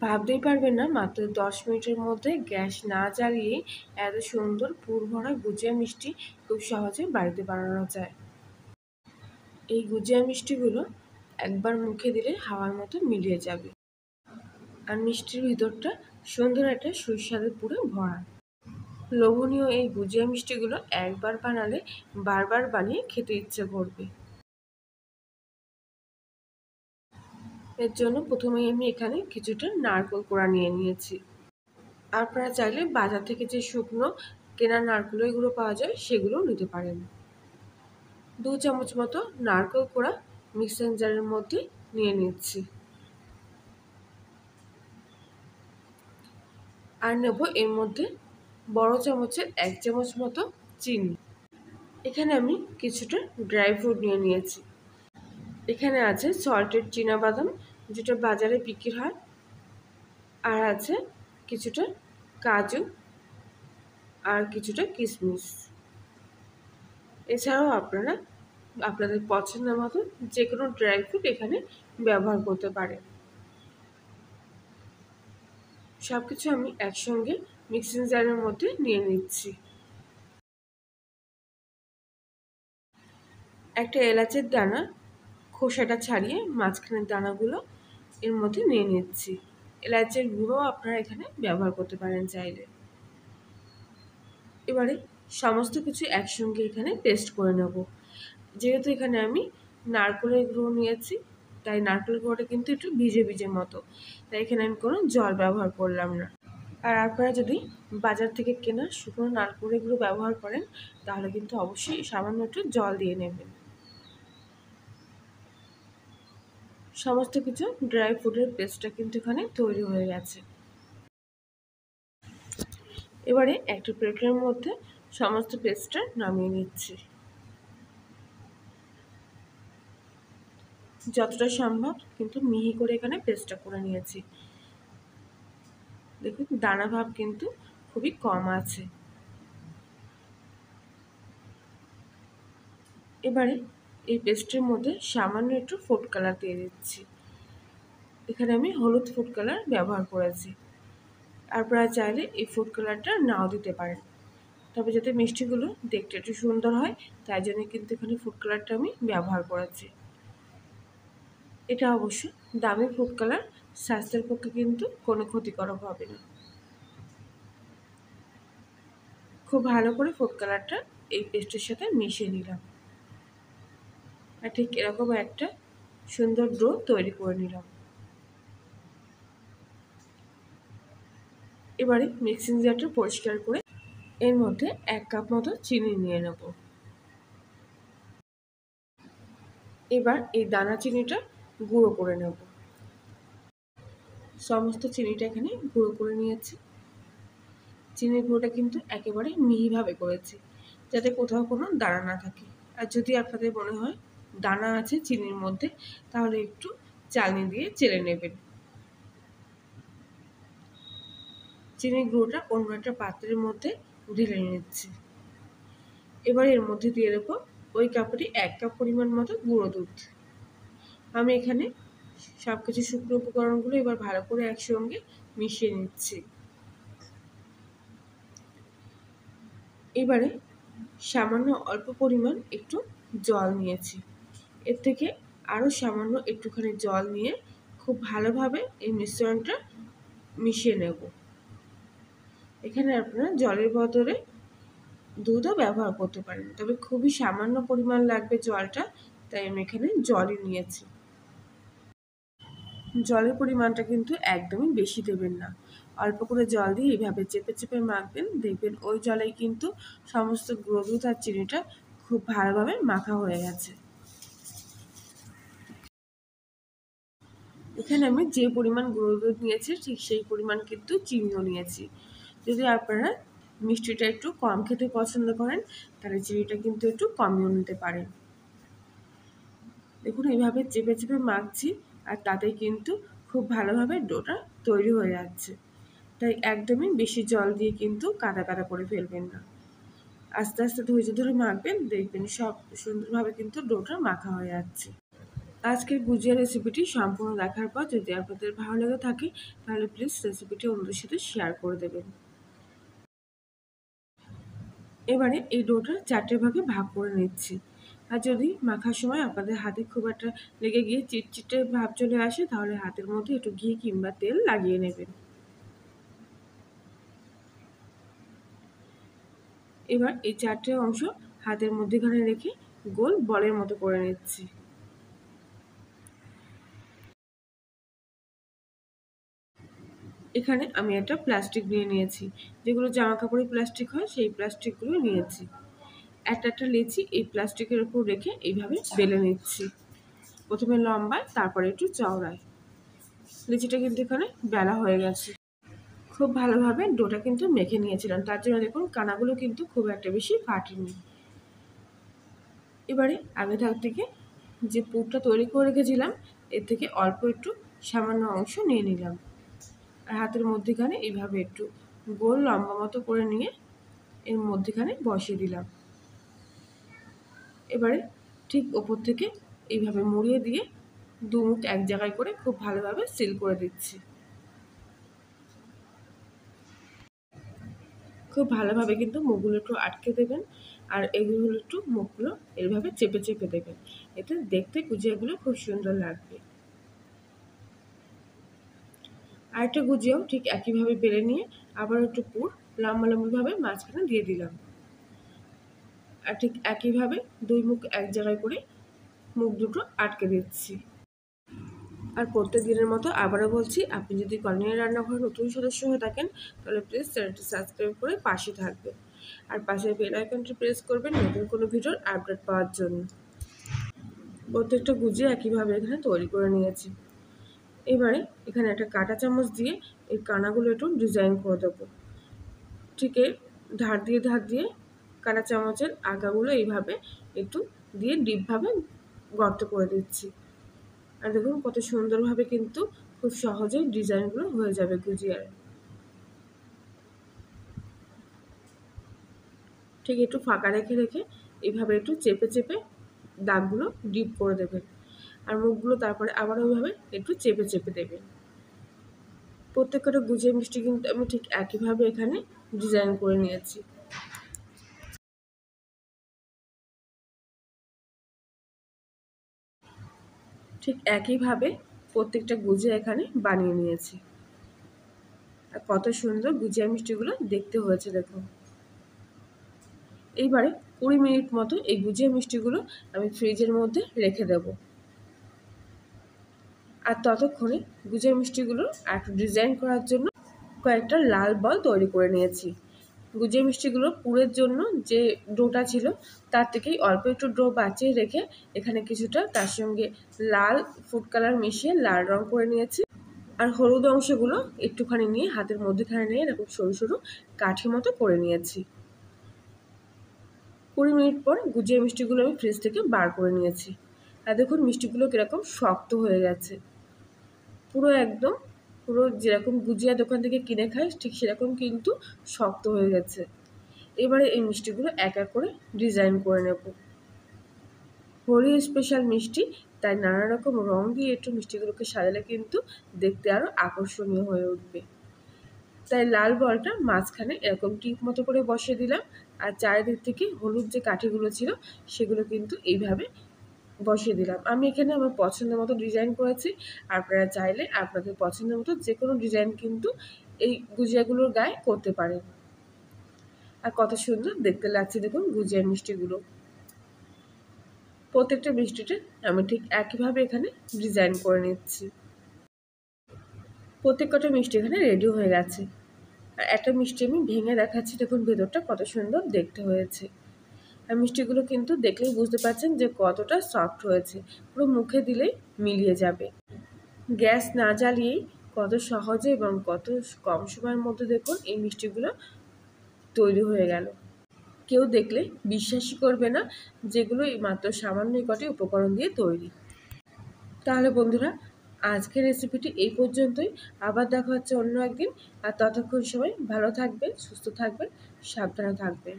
ভাবতেই পারবেন না মাত্র 10 মিনিটের মধ্যে গ্যাস না জ্বালিয়ে এত সুন্দর পুর ভরা গুজিয়া মিষ্টি খুব সহজে বাড়িতে বানানো যায়। এই গুজিয়া মিষ্টিগুলো একবার মুখে দিলে হাওয়ার মতো মিলিয়ে যাবে, আর মিষ্টির ভিতরটা সুন্দর একটা সুস্বাদু পুরে ভরা। লোভনীয় এই গুজিয়া মিষ্টিগুলো একবার বানালে বারবার বানিয়ে খেতে ইচ্ছে করবে। এর জন্য প্রথমেই আমি এখানে কিছুটা নারকেল কোড়া নিয়ে নিয়েছি। আপনারা চাইলে বাজার থেকে যে শুকনো কেনা নারকেলের গুঁড়ো পাওয়া যায় সেগুলোও নিতে পারেন। 2 চামচ মতো নারকেল কোড়া মিক্সার জারের মধ্যে নিয়ে নিচ্ছি। আর নেব এর মধ্যে বড় চামচের 1 চামচ মতো চিনি। এখানে আমি কিছুটা ড্রাই ফ্রুট নিয়ে নিয়েছি। এখানে আছে সল্টেড চীনাবাদাম, যেটা বাজারে বিক্রি হয়, আর আছে কিছুটা কাজু আর কিছুটা কিশমিশ। এছাড়াও আপনারা আপনাদের পছন্দের মতো যে কোনো ড্রাই ফ্রুট এখানে ব্যবহার করতে পারেন। সব কিছু আমি একসঙ্গে মিক্সিং জারের মধ্যে নিয়ে নিচ্ছি। একটা এলাচের দানা খোসাটা ছাড়িয়ে মাঝখানের দানাগুলো এর মধ্যে নিয়ে নিচ্ছি। এলাচের গুঁড়ো আপনারা এখানে ব্যবহার করতে পারেন চাইলে। এবারে সমস্ত কিছু একসঙ্গে এখানে পেস্ট করে নেব। যেহেতু এখানে আমি নারকেলের গুঁড়ো নিয়েছি, তাই নারকেলের গুঁড়োটা কিন্তু একটু ভিজে ভিজে মতো, তাই এখানে আমি কোনো জল ব্যবহার করলাম না। আর আপনারা যদি বাজার থেকে কেনা শুকনো নারকেলের গুঁড়ো ব্যবহার করেন তাহলে কিন্তু অবশ্যই সামান্য একটু জল দিয়ে নেবেন। সমস্ত কিছু ড্রাই ফ্রুটের পেস্টটা কিন্তু এখানে তৈরি হয়ে গেছে। এবারে একটা প্লেটের মধ্যে সমস্ত পেস্টটা নামিয়ে নিচ্ছি। যতটা সম্ভব কিন্তু মিহি করে এখানে পেস্টটা করে নিয়েছি। দেখুন দানা ভাব কিন্তু খুবই কম আছে। এবারে এই পেস্টের মধ্যে সামান্য একটু ফুড কালার দিয়ে দিচ্ছি। এখানে আমি হলুদ ফুড কালার ব্যবহার করেছি। আপনারা চাইলে এই ফুড কালারটা নাও দিতে পারেন, তবে যাতে মিষ্টিগুলো দেখতে একটু সুন্দর হয় তাই জন্য কিন্তু এখানে ফুড কালারটা আমি ব্যবহার করেছি। এটা অবশ্য দামি ফুড কালার, স্বাস্থ্যের পক্ষে কিন্তু কোনো ক্ষতিকারক হবে না। খুব ভালো করে ফুড কালারটা এই পেস্টের সাথে মিশিয়ে নিলাম, আর ঠিক এরকম একটা সুন্দর ডো তৈরি করে নিলাম। এবারে মিক্সিং জারটা পরিষ্কার করে এর মধ্যে 1 কাপ মতো চিনি নিয়ে নেব। এবার এই দানা চিনিটা গুঁড়ো করে নেব। সমস্ত চিনিটা এখানে গুঁড়ো করে নিয়েছি। চিনির গুঁড়োটা কিন্তু একেবারে মিহিভাবে করেছি, যাতে কোথাও কোনো দানা না থাকে। আর যদি আপনাদের মনে হয় দানা আছে চিনির মধ্যে তাহলে একটু চালনি দিয়ে চেলে নেবেন। চিনির গুঁড়োটা অন্য একটা পাত্রের মধ্যে ঢেলে নিচ্ছি। এবার এর মধ্যে দিয়ে দেবো ওই কাপেরই 1 কাপ পরিমাণ মতো গুঁড়ো দুধ। আমি এখানে সব কিছু শুকনো উপকরণগুলো এবার ভালো করে একসঙ্গে মিশিয়ে নিচ্ছি। এবারে সামান্য অল্প পরিমাণ একটু জল নিয়েছি। এর থেকে আরও সামান্য একটুখানি জল নিয়ে খুব ভালোভাবে এই মিশ্রণটা মিশিয়ে নেব। এখানে আপনারা জলের বদলে দুধও ব্যবহার করতে পারেন, তবে খুবই সামান্য পরিমাণ লাগবে জলটা, তাই আমি এখানে জলই নিয়েছি। জলের পরিমাণটা কিন্তু একদমই বেশি দেবেন না, অল্প করে জল দিয়ে এইভাবে চেপে চেপে মাখবেন। দেখবেন ওই জলেই কিন্তু সমস্ত গুঁড়ো দুধ আর চিনিটা খুব ভালোভাবে মাখা হয়ে গেছে। এখানে আমি যে পরিমাণ গুঁড়ো দুধ নিয়েছি ঠিক সেই পরিমাণ কিন্তু চিনিও নিয়েছি। যদি আপনারা মিষ্টিটা একটু কম খেতে পছন্দ করেন তাহলে চিনিটা কিন্তু একটু কমিয়েও নিতে পারেন। দেখুন এইভাবে চেপে চেপে মাখছি, আর তাতে কিন্তু খুব ভালোভাবে ডোটা তৈরি হয়ে যাচ্ছে। তাই একদমই বেশি জল দিয়ে কিন্তু কাদা কাদা করে ফেলবেন না। আস্তে আস্তে ধৈর্য ধরে মাখবেন, দেখবেন সব সুন্দরভাবে কিন্তু ডোটা মাখা হয়ে যাচ্ছে। আজকের গুজিয়া রেসিপিটি সম্পূর্ণ দেখার পর যদি আপনাদের ভালো লেগে থাকে তাহলে প্লিজ রেসিপিটি অন্যদের সাথে শেয়ার করে দেবেন। এবারে এই ডোটা 4টে ভাগে ভাগ করে নিচ্ছি। আর যদি মাখার সময় আপনাদের হাতে খুব একটা লেগে গিয়ে চিটচিটে ভাব চলে আসে তাহলে হাতের মধ্যে একটু ঘি কিংবা তেল লাগিয়ে নেবেন। এবার এই 4টে অংশ হাতের মধ্যেখানে রেখে গোল বলের মতো করে নিচ্ছি। এখানে আমি একটা প্লাস্টিক নিয়ে নিয়েছি, যেগুলো জামা কাপড়ের প্লাস্টিক হয় সেই প্লাস্টিকগুলো নিয়েছি। একটা লেচি এই প্লাস্টিকের উপর রেখে এইভাবে বেলে নিচ্ছি, প্রথমে লম্বায় তারপরে একটু চওড়ায়। লেচিটা কিন্তু এখানে বেলা হয়ে গেছে। খুব ভালোভাবে ডোটা কিন্তু মেখে নিয়েছিলাম, তার জন্য দেখুন কানাগুলো কিন্তু খুব একটা বেশি ফাটেনি। এবারে আগে থেকে যে পুরটা তৈরি করে রেখেছিলাম এর থেকে অল্প একটু সামান্য অংশ নিয়ে নিলাম আর হাতের মধ্যেখানে এইভাবে একটু গোল লম্বা মতো করে নিয়ে এর মধ্যেখানে বসিয়ে দিলাম। এবারে ঠিক ওপর থেকে এইভাবে মুড়িয়ে দিয়ে দু মুখ এক জায়গায় করে খুব ভালোভাবে সিল করে দিচ্ছি। খুব ভালোভাবে কিন্তু মুখগুলো একটু আটকে দেবেন আর এগুলো একটু মুখগুলো এইভাবে চেপে চেপে দেবেন, এতে দেখতে গুজিয়াগুলো খুব সুন্দর লাগবে। আরেকটা গুজিয়াও ঠিক একইভাবে বেলে নিয়ে আবার একটু পুর লম্বাভাবে মাঝখানে দিয়ে দিলাম আর ঠিক একইভাবে দুই মুখ এক জায়গায় করে মুখ দুটো আটকে দিচ্ছি। আর প্রত্যেক দিনের মতো আবারও বলছি, আপনি যদি কল্যাণী রান্নাঘরে নতুন সদস্য হয়ে থাকেন তাহলে প্লিজ চ্যানেলটি সাবস্ক্রাইব করে পাশে থাকবেন আর পাশের বেল আইকনটি প্রেস করবেন নতুন কোনো ভিডিওর আপডেট পাওয়ার জন্য। প্রত্যেকটা গুজিয়া একইভাবে এখানে তৈরি করে নিয়েছি। এবারে এখানে একটা কাঁটা চামচ দিয়ে এই কানাগুলো একটু ডিজাইন করে দেবো। ঠিক ধার দিয়ে কাঁটা চামচের আগাগুলো এইভাবে একটু দিয়ে ডিপভাবে গর্ত করে দিচ্ছি। আর দেখুন কত সুন্দরভাবে কিন্তু খুব সহজেই ডিজাইনগুলো হয়ে যাবে গুজিয়ার। ঠিক একটু ফাঁকা রেখে এইভাবে একটু চেপে চেপে দাগগুলো ডিপ করে দেবেন আর মুখগুলো তারপরে আবার ওইভাবে একটু চেপে চেপে দেবেন। প্রত্যেকটা গুজিয়া মিষ্টি কিন্তু আমি ঠিক একইভাবে এখানে ডিজাইন করে নিয়েছি। ঠিক একইভাবে প্রত্যেকটা গুজিয়া এখানে বানিয়ে নিয়েছি আর কত সুন্দর গুজিয়া মিষ্টিগুলো দেখতে হয়েছে দেখুন। এইবারে 20 মিনিট মতো এই গুজিয়া মিষ্টিগুলো আমি ফ্রিজের মধ্যে রেখে দেব আর ততক্ষণে গুজিয়া মিষ্টিগুলো একটু ডিজাইন করার জন্য কয়েকটা লাল বল তৈরি করে নিয়েছি। গুজিয়া মিষ্টিগুলো পুরের জন্য যে ডোটা ছিল তার থেকেই অল্প একটু ডো বাঁচিয়ে রেখে এখানে কিছুটা তার সঙ্গে লাল ফুড কালার মিশিয়ে লাল রং করে নিয়েছি আর হলুদ অংশগুলো একটুখানি নিয়ে হাতের মধ্যেখানে নিয়ে এরকম সরু সরু কাঠি মতো করে নিয়েছি। 20 মিনিট পর গুজিয়া মিষ্টিগুলো আমি ফ্রিজ থেকে বার করে নিয়েছি আর দেখুন মিষ্টিগুলো কীরকম শক্ত হয়ে গেছে, পুরো যেরকম গুজিয়া দোকান থেকে কিনে খাই ঠিক সেরকম কিন্তু শক্ত হয়ে গেছে। এবারে এই মিষ্টিগুলো এক এক করে ডিজাইন করে নেব। হোলি স্পেশাল মিষ্টি, তাই নানা রকম রং দিয়ে একটু মিষ্টিগুলোকে সাজালে কিন্তু দেখতে আরও আকর্ষণীয় হয়ে উঠবে। তাই লাল বলটা মাঝখানে এরকম টিপ মতো করে বসিয়ে দিলাম আর চারিদিক থেকে হলুদ যে কাঠিগুলো ছিল সেগুলো কিন্তু এইভাবে বসিয়ে দিলাম। আমি এখানে আমার পছন্দ মতো ডিজাইন করেছি, আপনারা চাইলে আপনাদের পছন্দ মতো যে কোনো ডিজাইন কিন্তু এই গুজিয়াগুলোর গায়ে করতে পারেন। আর কত সুন্দর দেখতে লাগছে দেখুন গুজিয়া মিষ্টিগুলো। প্রত্যেকটা মিষ্টিতে আমি ঠিক একইভাবে এখানে ডিজাইন করে নিচ্ছি। প্রত্যেকটা মিষ্টি এখানে রেডি হয়ে গেছে আর একটা মিষ্টি আমি ভেঙে দেখাচ্ছি, দেখুন ভেতরটা কত সুন্দর দেখতে হয়েছে। আর মিষ্টিগুলো কিন্তু দেখলেই বুঝতে পারছেন যে কতটা সফট হয়েছে, পুরো মুখে দিলেই মিলিয়ে যাবে। গ্যাস না জ্বালিয়েই কত সহজে এবং কত কম সময়ের মধ্যে দেখুন এই মিষ্টিগুলো তৈরি হয়ে গেল। কেউ দেখলে বিশ্বাসই করবে না যেগুলো এই মাত্র সামান্য কটি উপকরণ দিয়ে তৈরি। তাহলে বন্ধুরা আজকের রেসিপিটি এই পর্যন্তই, আবার দেখা হচ্ছে অন্য একদিন। আর ততক্ষণ সবাই ভালো থাকবেন, সুস্থ থাকবেন, সাবধানে থাকবেন।